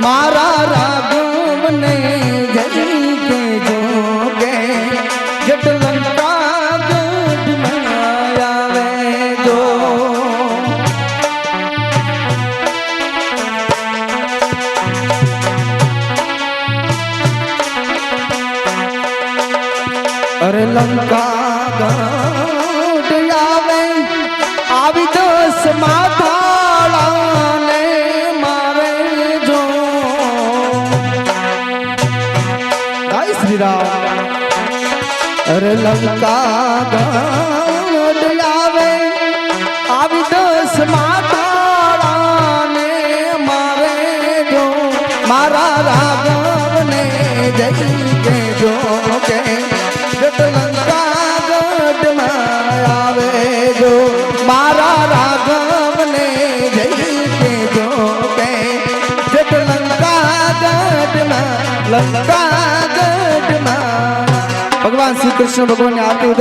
मारा राघव ने जई के जोगे जट लंका गढ़ में आवे जो अरे लंका गढ़ आवे आवी दस माथाड़ा ने मारे जो जय श्री राम। अरे लंका गढ़ आवे आवी दस माथाड़ा ने मारे जो मारा राघव ने जई के जो के लंका गढ़ में आवे जो मारा राघव ने जई के जो के जट लंका गढ़ में भगवान श्री कृष्ण भगवान ने आरती